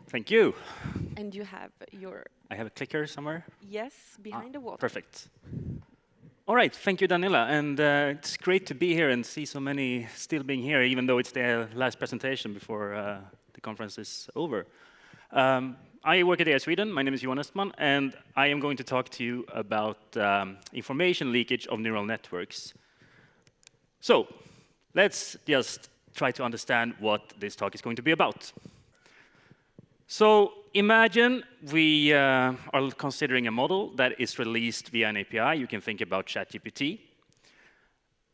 Thank you. And you have your... I have a clicker somewhere. Yes, behind the wall. Perfect. All right, thank you, Daniela. And it's great to be here and see so many still being here, even though it's the last presentation before the conference is over. I work at AI Sweden. My name is Johan Östman, and I am going to talk to you about information leakage of neural networks. So let's just try to understand what this talk is going to be about. So imagine we are considering a model that is released via an API. You can think about ChatGPT.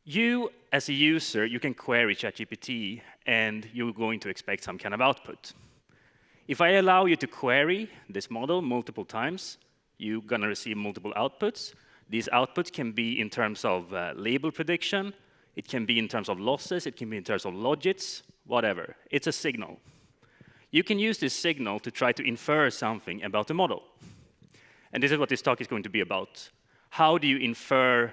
You, as a user, you can query ChatGPT, and you're going to expect some kind of output. If I allow you to query this model multiple times, you're going to receive multiple outputs. These outputs can be in terms of label prediction. It can be in terms of losses. It can be in terms of logits, whatever. It's a signal. You can use this signal to try to infer something about the model. And this is what this talk is going to be about. How do you infer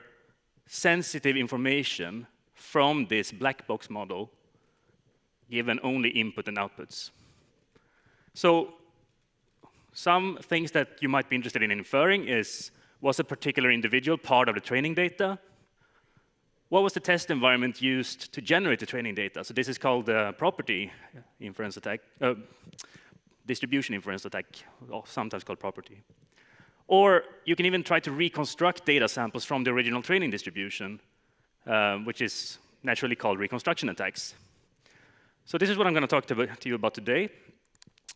sensitive information from this black box model, given only input and outputs? So some things that you might be interested in inferring is, was a particular individual part of the training data? What was the test environment used to generate the training data? So this is called the property inference attack, distribution inference attack, or sometimes called property. Or you can even try to reconstruct data samples from the original training distribution, which is naturally called reconstruction attacks. So this is what I'm going to talk to you about today.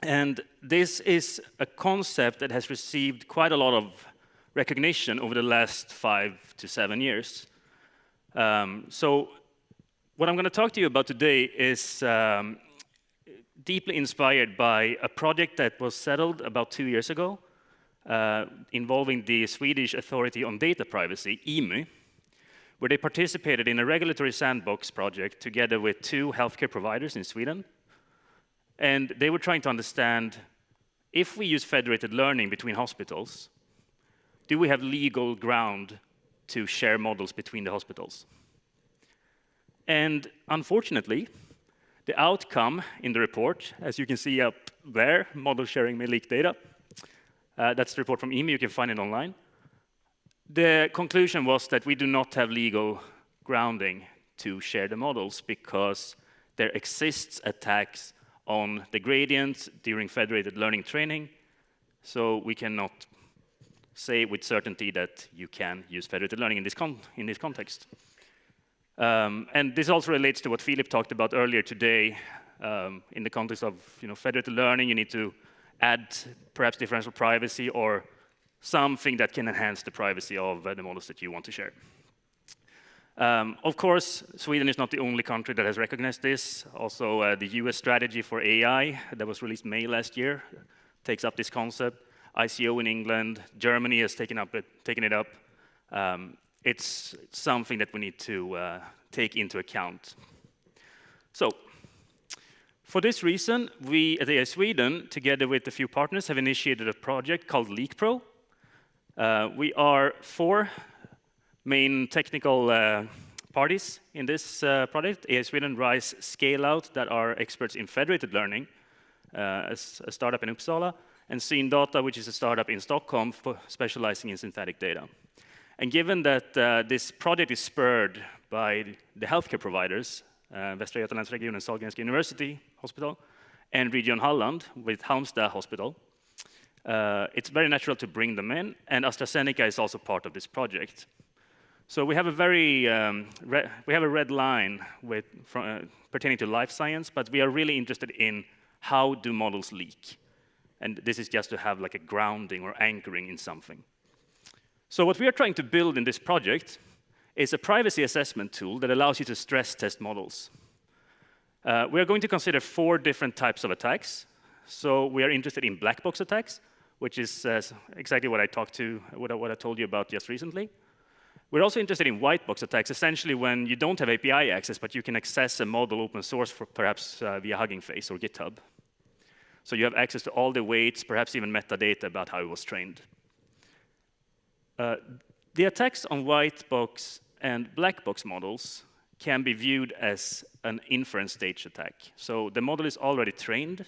And this is a concept that has received quite a lot of recognition over the last 5 to 7 years. So what I'm going to talk to you about today is deeply inspired by a project that was settled about 2 years ago involving the Swedish Authority on Data Privacy, IMY, where they participated in a regulatory sandbox project together with 2 healthcare providers in Sweden. And they were trying to understand, if we use federated learning between hospitals, do we have legal ground to share models between the hospitals? And unfortunately, the outcome in the report, as you can see up there, model sharing may leak data. That's the report from IMI, you can find it online. The conclusion was that we do not have legal grounding to share the models because there exists attacks on the gradients during federated learning training, so we cannot say with certainty that you can use federated learning in this context. And this also relates to what Philip talked about earlier today. In the context of federated learning, you need to add perhaps differential privacy or something that can enhance the privacy of the models that you want to share. Of course, Sweden is not the only country that has recognized this. Also, the US strategy for AI that was released May last year takes up this concept. ICO in England, Germany has taken it up. It's something that we need to take into account. So, for this reason, we at AI Sweden, together with a few partners, have initiated a project called LeakPro. We are 4 main technical parties in this project: AI Sweden, RISE, Scale-Out, that are experts in federated learning, a startup in Uppsala, and Scene Data, which is a startup in Stockholm specializing in synthetic data. And given that this project is spurred by the healthcare providers, Västra Götalandsregionen, Sahlgrenska University Hospital, and Region Halland with Halmstad Hospital, it's very natural to bring them in, and AstraZeneca is also part of this project. So we have a very we have a red line pertaining to life science, but we are really interested in how do models leak. And this is just to have like a grounding or anchoring in something. So what we are trying to build in this project is a privacy assessment tool that allows you to stress test models. We are going to consider 4 different types of attacks. So we are interested in black box attacks, which is exactly what I told you about just recently. We're also interested in white box attacks, essentially when you don't have API access, but you can access a model open source for perhaps via Hugging Face or GitHub. So you have access to all the weights, perhaps even metadata about how it was trained. The attacks on white box and black box models can be viewed as an inference stage attack. So the model is already trained,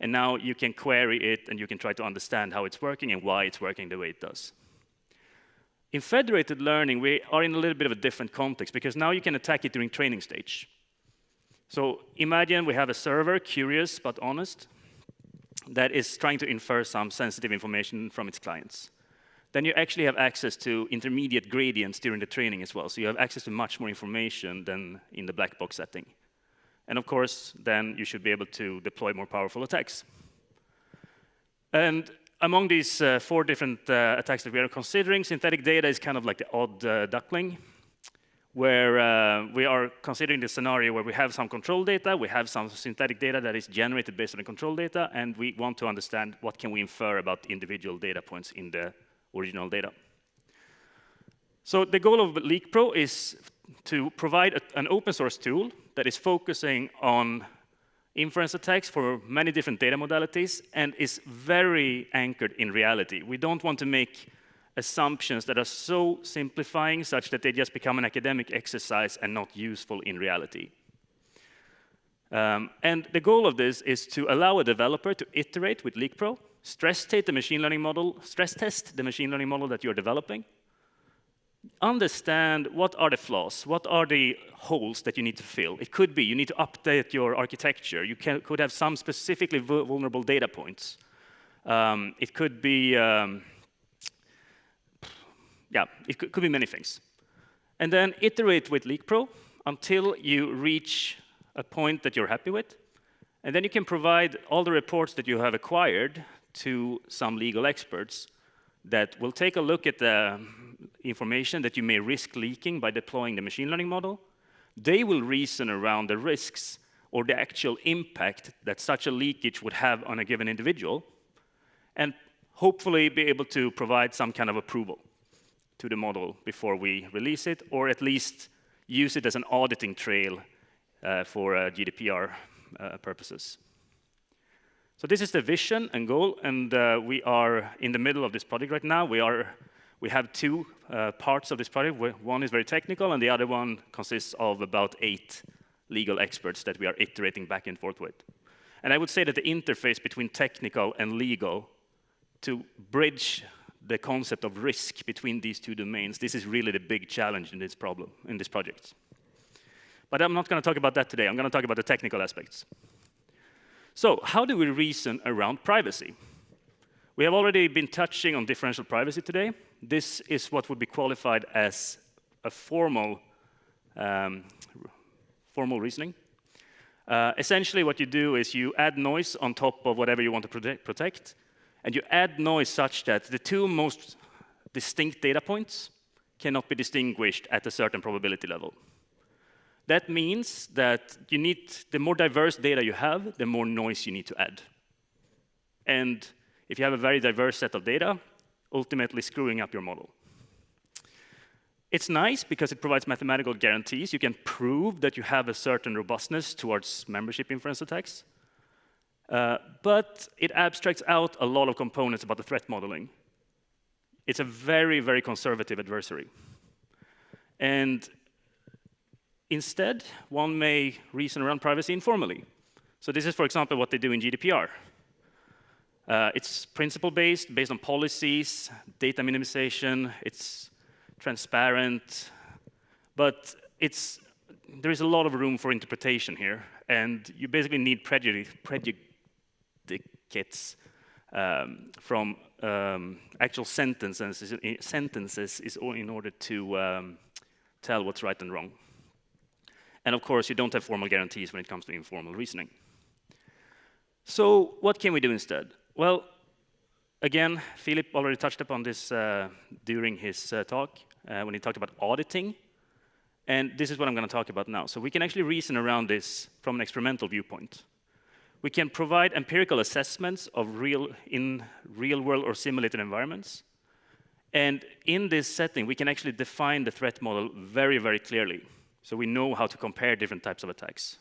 And now you can query it, and you can try to understand how it's working and why it's working the way it does. In federated learning, we are in a little bit of a different context, because now you can attack it during training stage. So imagine we have a server, curious but honest, that is trying to infer some sensitive information from its clients. Then you actually have access to intermediate gradients during the training as well. So you have access to much more information than in the black box setting. And of course, then you should be able to deploy more powerful attacks. And among these 4 different attacks that we are considering, synthetic data is kind of like the odd duckling, where we are considering the scenario where we have some control data, we have some synthetic data that is generated based on the control data, and we want to understand what can we infer about individual data points in the original data. So the goal of LeakPro is to provide an open source tool that is focusing on inference attacks for many different data modalities and is very anchored in reality. We don't want to make assumptions that are so simplifying such that they just become an academic exercise and not useful in reality. And the goal of this is to allow a developer to iterate with LeakPro, stress test the machine learning model that you're developing, understand what are the flaws, what are the holes that you need to fill. It could be you need to update your architecture. You could have some specifically vulnerable data points. It could be, it could be many things. And then iterate with LeakPro until you reach a point that you're happy with. And then you can provide all the reports that you have acquired to some legal experts that will take a look at the information that you may risk leaking by deploying the machine learning model. They will reason around the risks or the actual impact that such a leakage would have on a given individual, and hopefully be able to provide some kind of approval to the model before we release it, or at least use it as an auditing trail for GDPR purposes. So this is the vision and goal, and we are in the middle of this project right now. We have 2 parts of this project. One is very technical, and the other one consists of about 8 legal experts that we are iterating back and forth with. And I would say that the interface between technical and legal, to bridge the concept of risk between these 2 domains, this is really the big challenge in this problem, in this project. But I'm not going to talk about that today. I'm going to talk about the technical aspects. So how do we reason around privacy? We have already been touching on differential privacy today. This is what would be qualified as a formal reasoning. Essentially, what you do is you add noise on top of whatever you want to protect, and you add noise such that the 2 most distinct data points cannot be distinguished at a certain probability level. That means that you need, the more diverse data you have, the more noise you need to add. And if you have a very diverse set of data, ultimately screwing up your model. It's nice because it provides mathematical guarantees. You can prove that you have a certain robustness towards membership inference attacks. But it abstracts out a lot of components about the threat modeling. It's a very, very conservative adversary. And instead, one may reason around privacy informally. So this is, for example, what they do in GDPR. It's principle-based, based on policies, data minimization. It's transparent. But there is a lot of room for interpretation here. And you basically need predicates from actual sentences in order to tell what's right and wrong. And of course, you don't have formal guarantees when it comes to informal reasoning. So what can we do instead? Well, again, Philip already touched upon this during his talk when he talked about auditing. And this is what I'm going to talk about now. So we can actually reason around this from an experimental viewpoint. We can provide empirical assessments of in real-world or simulated environments. And in this setting, we can actually define the threat model very, very clearly. So we know how to compare different types of attacks.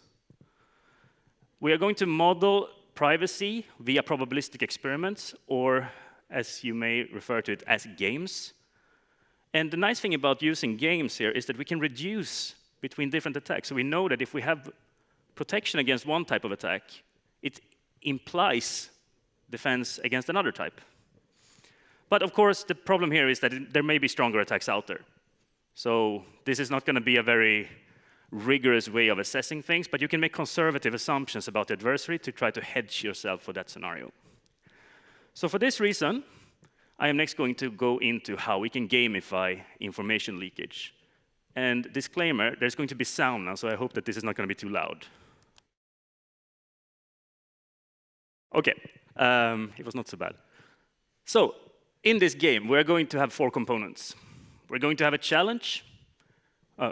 We are going to model privacy via probabilistic experiments, or as you may refer to it, as games. And the nice thing about using games here is that we can reduce between different attacks. So we know that if we have protection against one type of attack, it implies defense against another type. But of course, the problem here is that there may be stronger attacks out there. So this is not going to be a very rigorous way of assessing things, but you can make conservative assumptions about the adversary to try to hedge yourself for that scenario. So for this reason, I am next going to go into how we can gamify information leakage. And disclaimer, there's going to be sound now, so I hope that this is not going to be too loud. OK, it was not so bad. So in this game, we're going to have 4 components. We're going to have a challenge.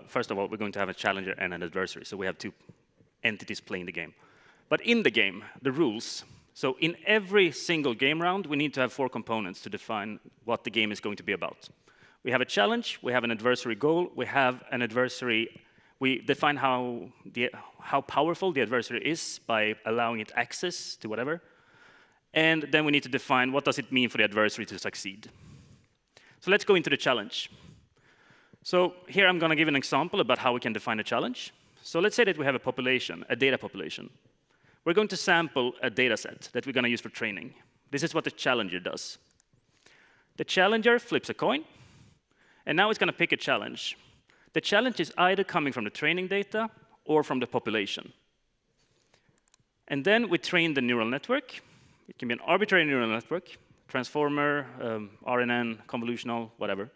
First of all, we're going to have a challenger and an adversary. So we have 2 entities playing the game. But in the game, the rules. So in every single game round, we need to have 4 components to define what the game is going to be about. We have a challenge. We have an adversary goal. We have an adversary. We define how powerful the adversary is by allowing it access to whatever. And then we need to define what does it mean for the adversary to succeed. So let's go into the challenge. So here I'm going to give an example about how we can define a challenge. So let's say that we have a population, a data population. We're going to sample a data set that we're going to use for training. This is what the challenger does. The challenger flips a coin, and now it's going to pick a challenge. The challenge is either coming from the training data or from the population. And then we train the neural network. It can be an arbitrary neural network, transformer, RNN, convolutional, whatever.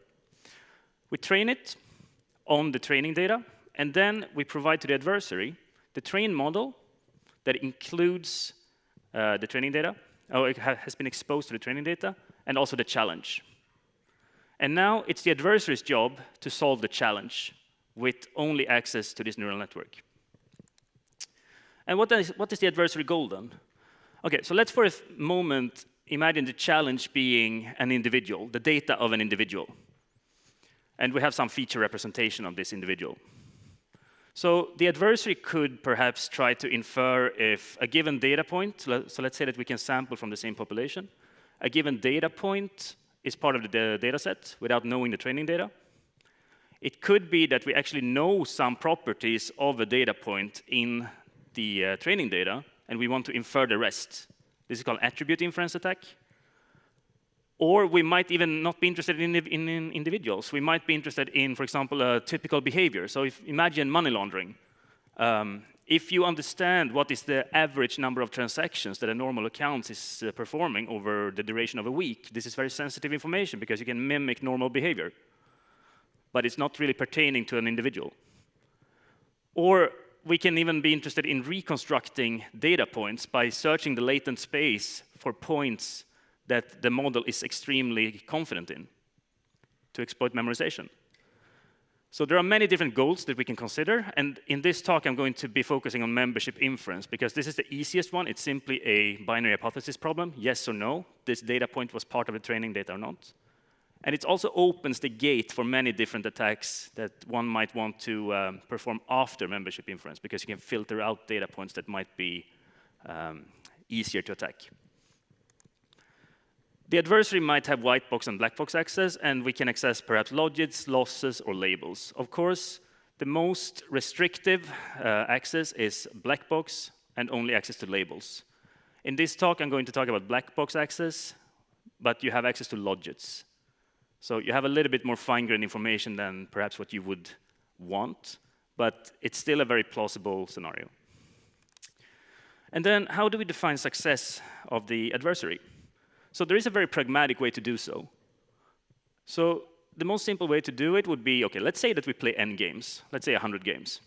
We train it on the training data, and then we provide to the adversary the trained model that includes the training data, or it has been exposed to the training data, and also the challenge. And now it's the adversary's job to solve the challenge with only access to this neural network. And what is the adversary goal then? OK, so let's for a moment imagine the challenge being an individual, the data of an individual. And we have some feature representation of this individual. So the adversary could perhaps try to infer if a given data point, so let's say that we can sample from the same population, a given data point is part of the data set without knowing the training data. It could be that we actually know some properties of a data point in the training data, and we want to infer the rest. This is called attribute inference attack. Or we might even not be interested in individuals. We might be interested in, for example, a typical behavior. So imagine money laundering. If you understand what is the average number of transactions that a normal account is performing over the duration of a week, this is very sensitive information because you can mimic normal behavior. But it's not really pertaining to an individual. Or we can even be interested in reconstructing data points by searching the latent space for points that the model is extremely confident in to exploit memorization. So there are many different goals that we can consider. And in this talk, I'm going to be focusing on membership inference, because this is the easiest one. It's simply a binary hypothesis problem, yes or no. This data point was part of the training data or not. And it also opens the gate for many different attacks that one might want to perform after membership inference, because you can filter out data points that might be easier to attack. The adversary might have white box and black box access, and we can access perhaps logits, losses, or labels. Of course, the most restrictive access is black box and only access to labels. In this talk, I'm going to talk about black box access, but you have access to logits. So you have a little bit more fine-grained information than perhaps what you would want, but it's still a very plausible scenario. And then how do we define success of the adversary? So there is a very pragmatic way to do so. So the most simple way to do it would be, OK, let's say that we play n games. Let's say 100 games.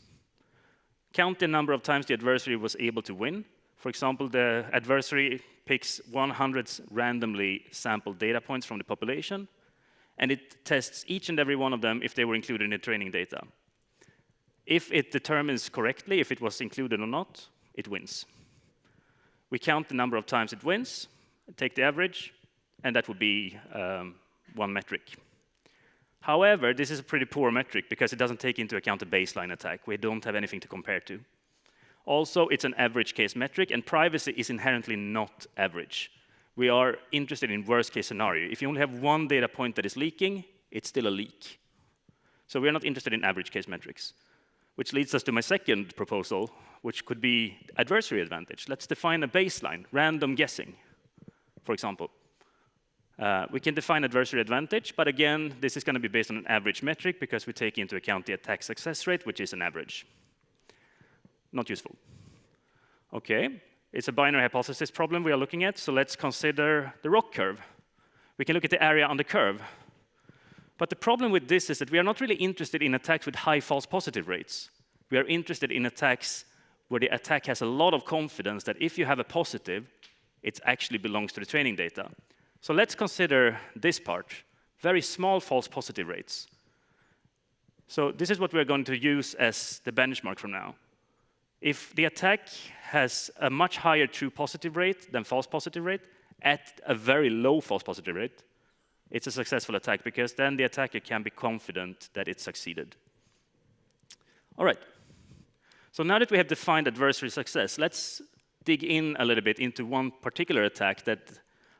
Count the number of times the adversary was able to win. For example, the adversary picks 100 randomly sampled data points from the population, and it tests each and every one of them if they were included in the training data. If it determines correctly if it was included or not, it wins. We count the number of times it wins, take the average, and that would be one metric. However, this is a pretty poor metric because it doesn't take into account a baseline attack. We don't have anything to compare to. Also, it's an average case metric, and privacy is inherently not average. We are interested in worst case scenario. If you only have one data point that is leaking, it's still a leak. So we're not interested in average case metrics. which leads us to my second proposal, which could be adversary advantage. Let's define a baseline, random guessing, for example. We can define adversary advantage, but again, this is going to be based on an average metric because we take into account the attack success rate, which is an average. Not useful. Okay, it's a binary hypothesis problem we are looking at, so let's consider the ROC curve. We can look at the area on the curve. But the problem with this is that we are not really interested in attacks with high false positive rates. We are interested in attacks where the attack has a lot of confidence that if you have a positive, it actually belongs to the training data. So let's consider this part, very small false positive rates. So this is what we're going to use as the benchmark from now. If the attack has a much higher true positive rate than false positive rate at a very low false positive rate, it's a successful attack because then the attacker can be confident that it succeeded. All right. So now that we have defined adversary success, let's dig in a little bit into one particular attack that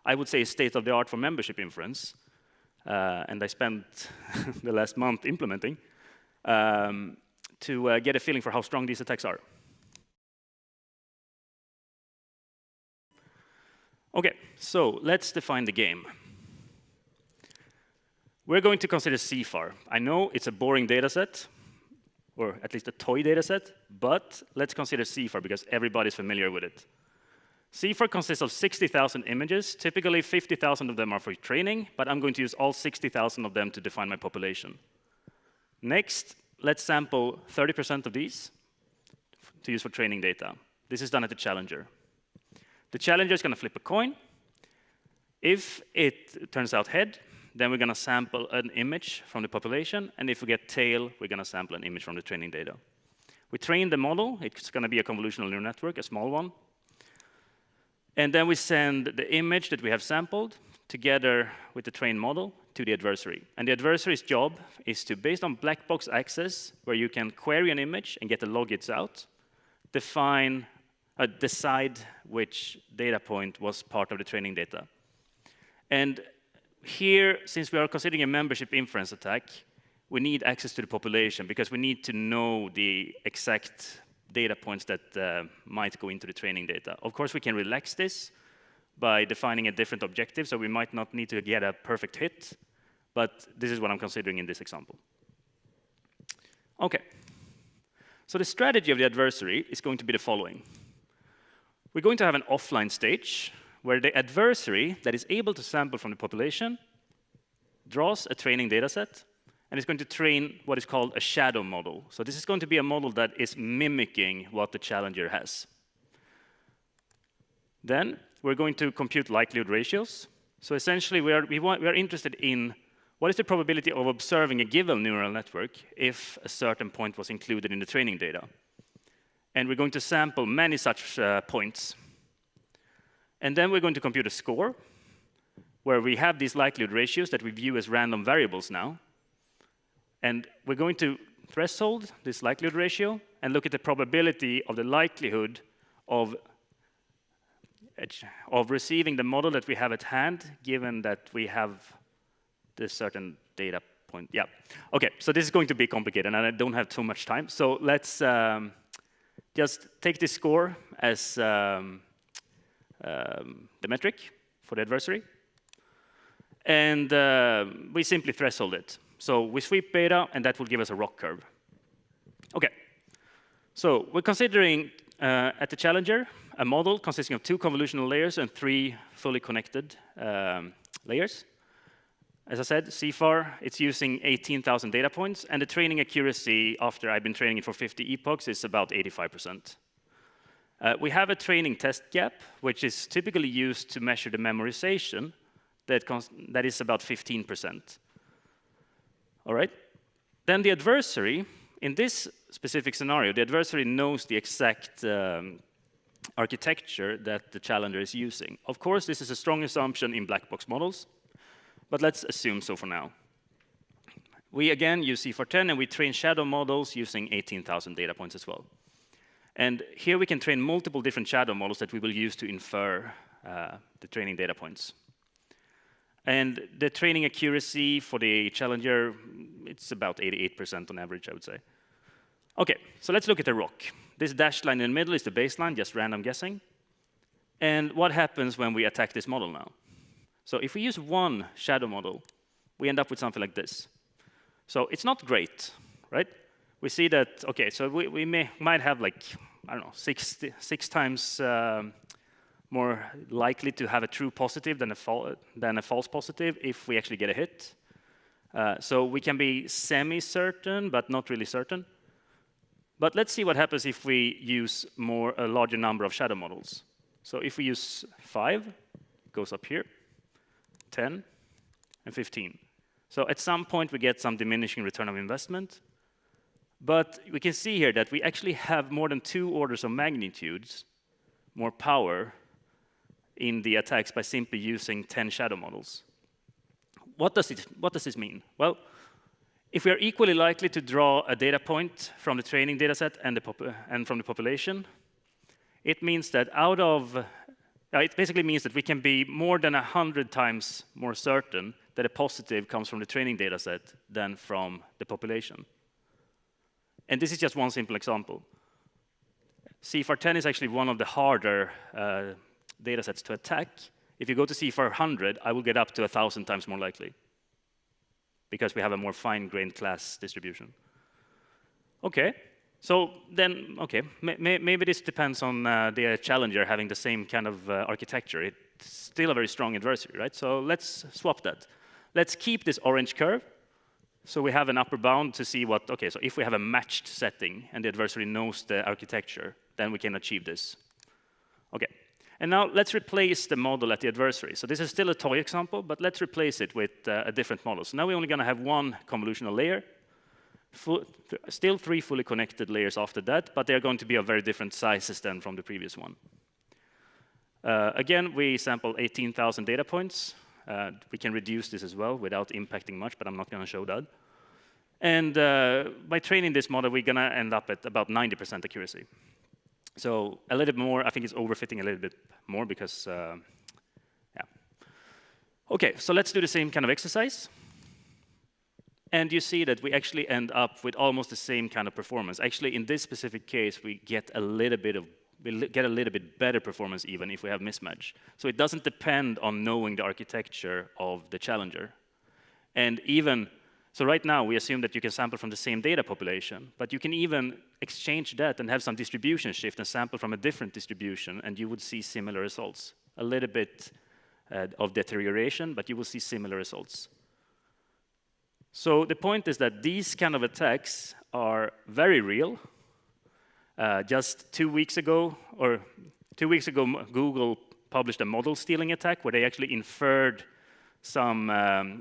I would say is state-of-the-art for membership inference, and I spent the last month implementing to get a feeling for how strong these attacks are. Okay, so let's define the game. We're going to consider CFAR. I know it's a boring data set, or at least a toy data set, but let's consider CFAR because everybody's familiar with it. CFAR consists of 60,000 images. Typically, 50,000 of them are for training, but I'm going to use all 60,000 of them to define my population. Next, let's sample 30% of these to use for training data. This is done at the challenger. The challenger is going to flip a coin. If it turns out head, then we're going to sample an image from the population, and if we get tail, we're going to sample an image from the training data. We train the model. It's going to be a convolutional neural network, a small one. And then we send the image that we have sampled together with the trained model to the adversary. And the adversary's job is to, based on black box access, where you can query an image and get the logits out, decide which data point was part of the training data. And here, since we are considering a membership inference attack, we need access to the population because we need to know the exact data points that might go into the training data. Of course, we can relax this by defining a different objective, so we might not need to get a perfect hit, but this is what I'm considering in this example. Okay. So the strategy of the adversary is going to be the following. We're going to have an offline stage where the adversary that is able to sample from the population draws a training data set and is going to train what is called a shadow model. So this is going to be a model that is mimicking what the challenger has. Then we're going to compute likelihood ratios. So essentially, we are interested in what is the probability of observing a given neural network if a certain point was included in the training data. And we're going to sample many such points. And then we're going to compute a score, where we have these likelihood ratios that we view as random variables now. And we're going to threshold this likelihood ratio and look at the probability of the likelihood of receiving the model that we have at hand, given that we have this certain data point. Yeah. OK, so this is going to be complicated, and I don't have too much time. So let's just take this score as the metric for the adversary. And we simply threshold it. So we sweep beta, and that will give us a ROC curve. OK. So we're considering, at the challenger, a model consisting of 2 convolutional layers and 3 fully connected layers. As I said, CFAR, it's using 18,000 data points, and the training accuracy, after I've been training it for 50 epochs, is about 85%. We have a training test gap, which is typically used to measure the memorization, that is about 15%. All right? Then the adversary, in this specific scenario, the adversary knows the exact architecture that the challenger is using. Of course, this is a strong assumption in black box models, but let's assume so for now. We, again, use CFAR10, and we train shadow models using 18,000 data points as well. And here we can train multiple different shadow models that we will use to infer the training data points. And the training accuracy for the challenger, it's about 88% on average, I would say. OK, so let's look at the rock. This dashed line in the middle is the baseline, just random guessing. And what happens when we attack this model now? So if we use one shadow model, we end up with something like this. So it's not great, right? We see that, OK, so we might have like, I don't know, six times more likely to have a true positive than a false positive if we actually get a hit. So we can be semi-certain, but not really certain. But let's see what happens if we use a larger number of shadow models. So if we use 5, it goes up here, 10, and 15. So at some point, we get some diminishing return of investment. But we can see here that we actually have more than 2 orders of magnitudes more power in the attacks by simply using 10 shadow models. What does this mean? Well, if we are equally likely to draw a data point from the training data set and from the population, it means that it basically means that we can be more than 100 times more certain that a positive comes from the training data set than from the population. And this is just one simple example. CFAR 10 is actually one of the harder data sets to attack. If you go to CFAR 100, I will get up to 1,000 times more likely, because we have a more fine-grained class distribution. OK, so then, OK, maybe this depends on the challenger having the same kind of architecture. It's still a very strong adversary, right? So let's swap that. Let's keep this orange curve. So we have an upper bound to see what, OK, so if we have a matched setting and the adversary knows the architecture, then we can achieve this. OK, and now let's replace the model at the adversary. So this is still a toy example, but let's replace it with a different model. So now we're only going to have one convolutional layer, still 3 fully connected layers after that, but they're going to be of very different sizes than from the previous one. Again, we sample 18,000 data points. We can reduce this as well without impacting much, but I'm not going to show that. And by training this model, we're going to end up at about 90% accuracy. So a little bit more, I think it's overfitting a little bit more because, yeah. OK, so let's do the same kind of exercise. And you see that we actually end up with almost the same kind of performance. Actually, in this specific case, we get a little bit better performance even if we have mismatch. So it doesn't depend on knowing the architecture of the challenger. And even, so right now, we assume that you can sample from the same data population, but you can even exchange that and have some distribution shift and sample from a different distribution, and you would see similar results. A little bit of deterioration, but you will see similar results. So the point is that these kind of attacks are very real. Just 2 weeks ago, Google published a model stealing attack where they actually inferred some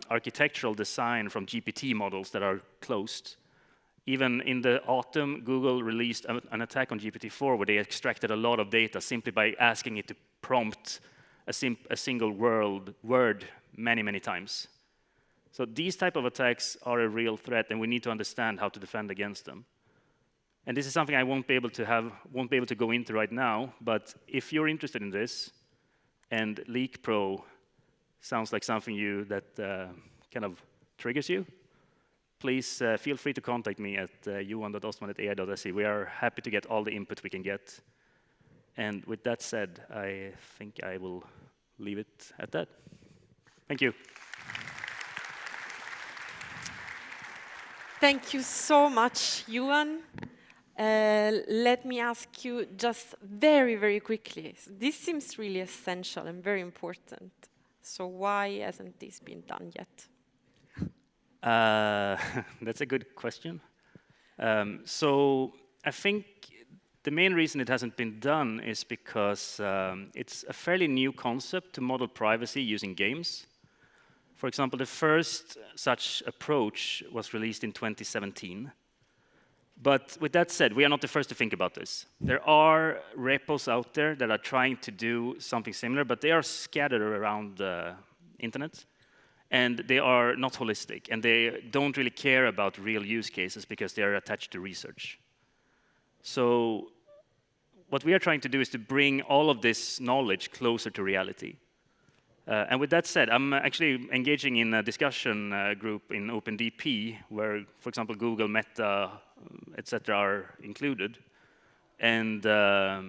architectural design from GPT models that are closed. Even in the autumn, Google released an attack on GPT-4 where they extracted a lot of data simply by asking it to prompt a single word many, many times. So these type of attacks are a real threat, and we need to understand how to defend against them. And this is something I won't be able to go into right now, but if you're interested in this, and Leak Pro sounds like something that kind of triggers you, please feel free to contact me at johan.ostman@ai.se. We are happy to get all the input we can get. And with that said, I think I will leave it at that. Thank you. Thank you so much, Johan. Let me ask you just very, very quickly. This seems really essential and very important. So why hasn't this been done yet? That's a good question. So I think the main reason it hasn't been done is because it's a fairly new concept to model privacy using games. For example, the first such approach was released in 2017. But with that said, we are not the first to think about this. There are repos out there that are trying to do something similar, but they are scattered around the internet. And they are not holistic. And they don't really care about real use cases because they are attached to research. So what we are trying to do is to bring all of this knowledge closer to reality. And with that said, I'm actually engaging in a discussion group in OpenDP, where, for example, Google, Meta, etc., are included. And the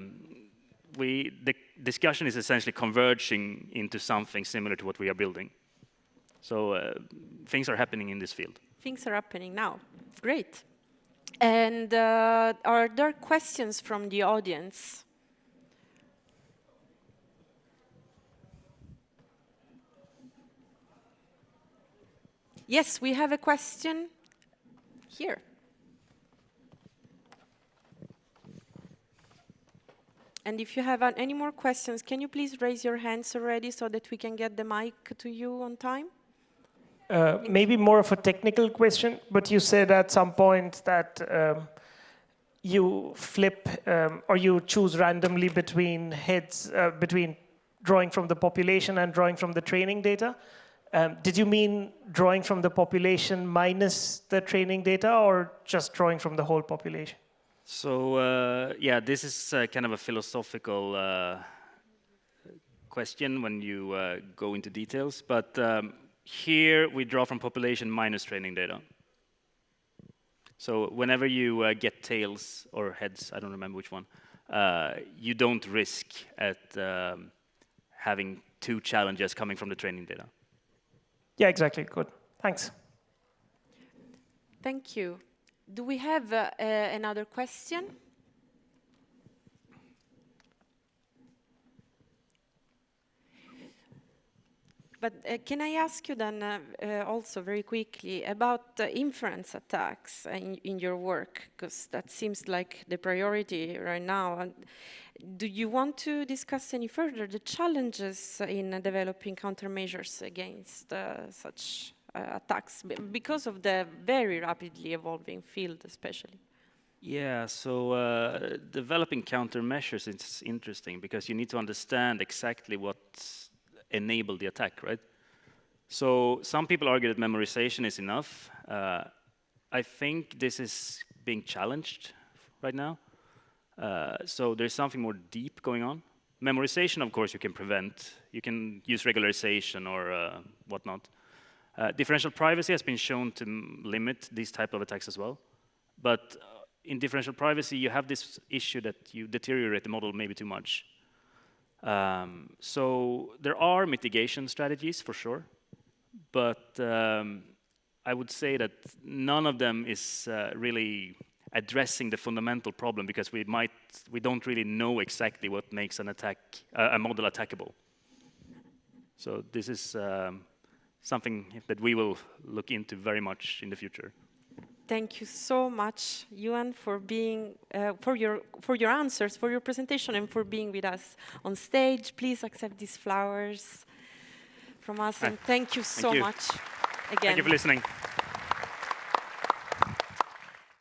discussion is essentially converging into something similar to what we are building. So things are happening in this field. Things are happening now. Great. And are there questions from the audience? Yes, we have a question here. And if you have any more questions, can you please raise your hands already so that we can get the mic to you on time? Maybe more of a technical question, but you said at some point that you flip or you choose randomly between heads, between drawing from the population and drawing from the training data. Did you mean drawing from the population minus the training data, or just drawing from the whole population? So yeah, this is kind of a philosophical question when you go into details, but here we draw from population minus training data. So whenever you get tails or heads, I don't remember which one, you don't risk at having two challenges coming from the training data. Yeah, exactly. Good. Thanks. Thank you. Do we have another question? But can I ask you then also very quickly about the inference attacks in your work? Because that seems like the priority right now. And do you want to discuss any further the challenges in developing countermeasures against such attacks because of the very rapidly evolving field especially? Yeah, so developing countermeasures is interesting because you need to understand exactly what enabled the attack, right? So some people argue that memorization is enough. I think this is being challenged right now. So there's something more deep going on. Memorization, of course, you can prevent. You can use regularization or whatnot. Differential privacy has been shown to limit these type of attacks as well. But in differential privacy, you have this issue that you deteriorate the model maybe too much. So there are mitigation strategies for sure, but I would say that none of them is really addressing the fundamental problem because we don't really know exactly what makes an attack, a model attackable. So this is something that we will look into very much in the future. Thank you so much, Johan, for being for your answers, for your presentation, and for being with us on stage. Please accept these flowers from us, and thank you so much again. Thank you for listening.